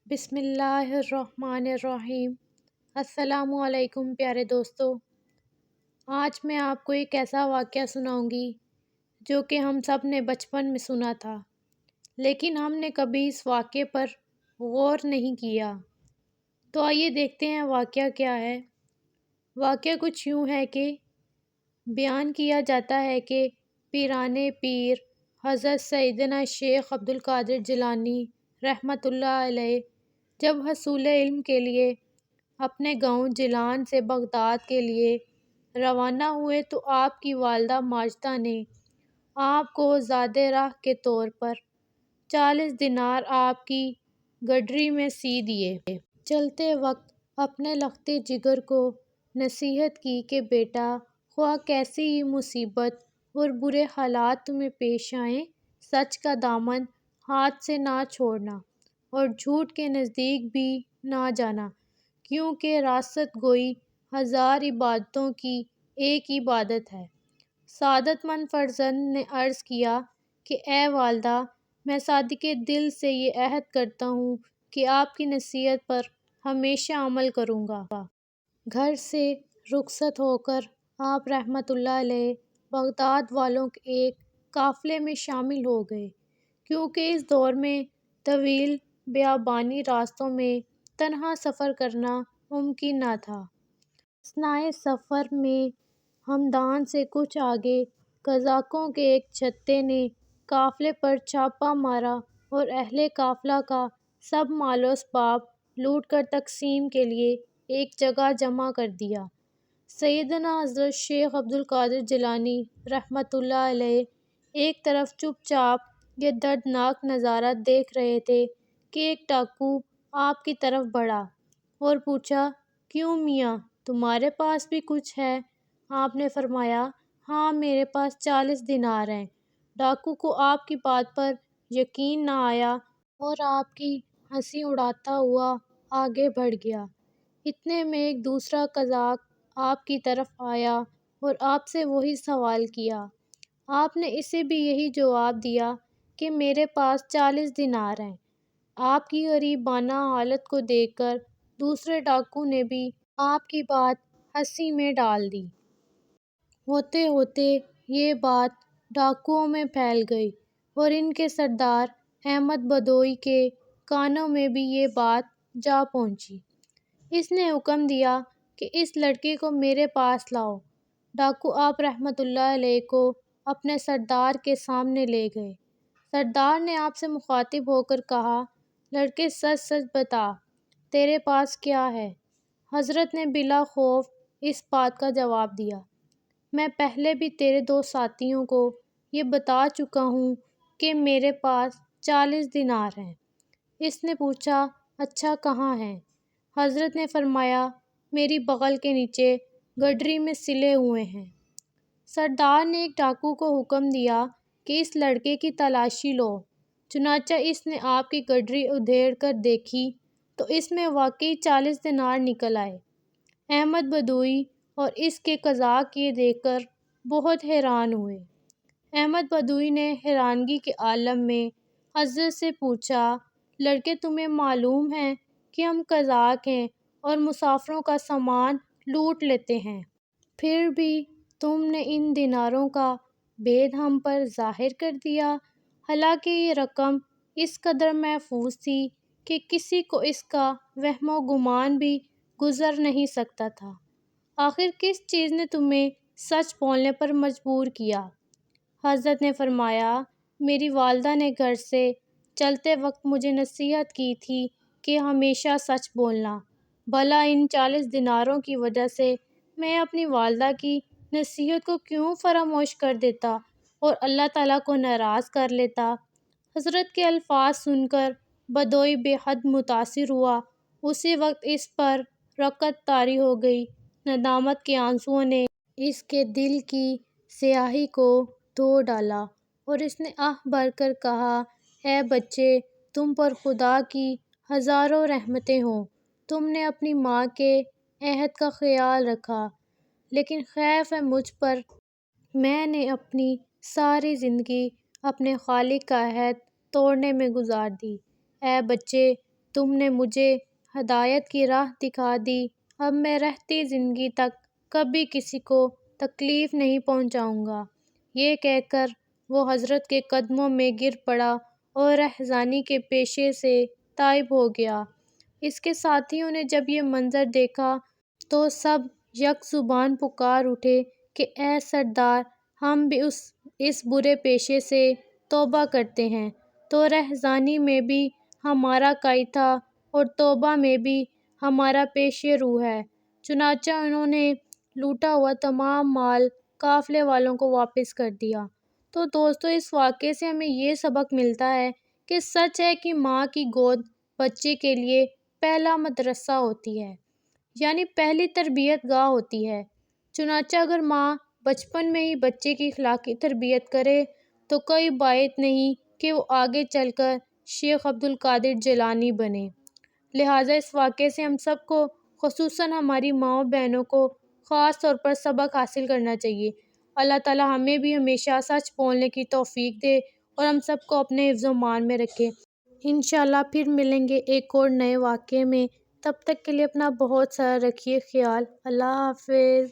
بسم اللہ الرحمن الرحیم۔ السلام علیکم پیارے دوستو، آج میں آپ کو ایک ایسا واقعہ سناؤں گی جو کہ ہم سب نے بچپن میں سنا تھا، لیکن ہم نے کبھی اس واقعے پر غور نہیں کیا۔ تو آئیے دیکھتے ہیں واقعہ کیا ہے۔ واقعہ کچھ یوں ہے کہ بیان کیا جاتا ہے کہ پیرانے پیر حضرت سیدنا شیخ عبدالقادر جیلانی رحمۃ اللہ علیہ جب حصول علم کے لیے اپنے گاؤں جیلان سے بغداد کے لیے روانہ ہوئے تو آپ کی والدہ ماجدہ نے آپ کو زاد راہ کے طور پر 40 دینار آپ کی گڈری میں سی دیے۔ چلتے وقت اپنے لختے جگر کو نصیحت کی کہ بیٹا، خواہ کیسی ہی مصیبت اور برے حالات تمہیں پیش آئیں، سچ کا دامن ہاتھ سے نہ چھوڑنا اور جھوٹ کے نزدیک بھی نہ جانا، کیونکہ راست گوئی 1000 عبادتوں کی ایک عبادت ہے۔ سعادت مند فرزند نے عرض کیا کہ اے والدہ، میں صادقِ دل سے یہ عہد کرتا ہوں کہ آپ کی نصیحت پر ہمیشہ عمل کروں گا۔ گھر سے رخصت ہو کر آپ رحمۃ اللہ علیہ بغداد والوں کے ایک قافلے میں شامل ہو گئے، کیونکہ اس دور میں طویل بیابانی راستوں میں تنہا سفر کرنا ممکن نہ تھا۔ اثنائے سفر میں ہمدان سے کچھ آگے قزاقوں کے ایک چھتے نے قافلے پر چھاپا مارا اور اہلِ قافلہ کا سب مال و اسباب لوٹ کر تقسیم کے لیے ایک جگہ جمع کر دیا۔ سیدنا حضرت شیخ عبدالقادر جیلانی رحمۃ اللہ علیہ ایک طرف چپ چاپ یہ دردناک نظارہ دیکھ رہے تھے کہ ایک ڈاکو آپ کی طرف بڑھا اور پوچھا، کیوں میاں، تمہارے پاس بھی کچھ ہے؟ آپ نے فرمایا، ہاں، میرے پاس 40 دینار ہیں۔ ڈاکو کو آپ کی بات پر یقین نہ آیا اور آپ کی ہنسی اڑاتا ہوا آگے بڑھ گیا۔ اتنے میں ایک دوسرا قزاق آپ کی طرف آیا اور آپ سے وہی سوال کیا۔ آپ نے اسے بھی یہی جواب دیا کہ میرے پاس 40 دینار ہیں۔ آپ کی غریبانہ حالت کو دیکھ کر دوسرے ڈاکو نے بھی آپ کی بات ہنسی میں ڈال دی۔ ہوتے ہوتے یہ بات ڈاکوؤں میں پھیل گئی اور ان کے سردار احمد بدوئی کے کانوں میں بھی یہ بات جا پہنچی۔ اس نے حکم دیا کہ اس لڑکے کو میرے پاس لاؤ۔ ڈاکو آپ رحمۃ اللہ علیہ کو اپنے سردار کے سامنے لے گئے۔ سردار نے آپ سے مخاطب ہو کر کہا، لڑکے، سچ سچ بتا، تیرے پاس کیا ہے؟ حضرت نے بلا خوف اس بات کا جواب دیا، میں پہلے بھی تیرے 2 ساتھیوں کو یہ بتا چکا ہوں کہ میرے پاس 40 دینار ہیں۔ اس نے پوچھا، اچھا کہاں ہیں؟ حضرت نے فرمایا، میری بغل کے نیچے گڈری میں سلے ہوئے ہیں۔ سردار نے ایک ڈاکو کو حکم دیا کہ اس لڑکے کی تلاشی لو۔ چنانچہ اس نے آپ کی گڈری ادھیڑ کر دیکھی تو اس میں واقعی 40 دینار نکل آئے۔ احمد بدوئی اور اس کے قزاق یہ دیکھ کر بہت حیران ہوئے۔ احمد بدوئی نے حیرانگی کے عالم میں حضرت سے پوچھا، لڑکے، تمہیں معلوم ہے کہ ہم قزاق ہیں اور مسافروں کا سامان لوٹ لیتے ہیں، پھر بھی تم نے ان دیناروں کا بید ہم پر ظاہر کر دیا، حالانکہ یہ رقم اس قدر محفوظ تھی کہ کسی کو اس کا وہم و گمان بھی گزر نہیں سکتا تھا۔ آخر کس چیز نے تمہیں سچ بولنے پر مجبور کیا؟ حضرت نے فرمایا، میری والدہ نے گھر سے چلتے وقت مجھے نصیحت کی تھی کہ ہمیشہ سچ بولنا۔ بھلا ان 40 دیناروں کی وجہ سے میں اپنی والدہ کی نصیحت کو کیوں فراموش کر دیتا اور اللہ تعالیٰ کو ناراض کر لیتا؟ حضرت کے الفاظ سن کر بدوئی بے حد متاثر ہوا۔ اسی وقت اس پر رقت طاری ہو گئی۔ ندامت کے آنسوؤں نے اس کے دل کی سیاہی کو دھو ڈالا اور اس نے آہ بھر کر کہا، اے بچے، تم پر خدا کی ہزاروں رحمتیں ہوں۔ تم نے اپنی ماں کے عہد کا خیال رکھا، لیکن خیف ہے مجھ پر، میں نے اپنی ساری زندگی اپنے خالق کا عہد توڑنے میں گزار دی۔ اے بچے، تم نے مجھے ہدایت کی راہ دکھا دی، اب میں رہتی زندگی تک کبھی کسی کو تکلیف نہیں پہنچاؤں گا۔ یہ کہہ کر وہ حضرت کے قدموں میں گر پڑا اور رہزانی کے پیشے سے تائب ہو گیا۔ اس کے ساتھیوں نے جب یہ منظر دیکھا تو سب یک زبان پکار اٹھے کہ اے سردار، ہم بھی اس برے پیشے سے توبہ کرتے ہیں۔ تو رہزانی میں بھی ہمارا قائد تھا اور توبہ میں بھی ہمارا پیش رو ہے۔ چنانچہ انہوں نے لوٹا ہوا تمام مال قافلے والوں کو واپس کر دیا۔ تو دوستو، اس واقعے سے ہمیں یہ سبق ملتا ہے کہ سچ ہے کہ ماں کی گود بچے کے لیے پہلا مدرسہ ہوتی ہے، یعنی پہلی تربیت گاہ ہوتی ہے۔ چنانچہ اگر ماں بچپن میں ہی بچے کی اخلاقی تربیت کرے تو کوئی بات نہیں کہ وہ آگے چل کر شیخ عبد القادر جیلانی بنے۔ لہٰذا اس واقعے سے ہم سب کو، خصوصاً ہماری ماؤں بہنوں کو خاص طور پر سبق حاصل کرنا چاہیے۔ اللہ تعالیٰ ہمیں بھی ہمیشہ سچ بولنے کی توفیق دے اور ہم سب کو اپنے حفظ و مان میں رکھے۔ انشاءاللہ پھر ملیں گے ایک اور نئے واقعے میں۔ تب تک کے لیے اپنا بہت سارا رکھیے خیال۔ اللہ حافظ۔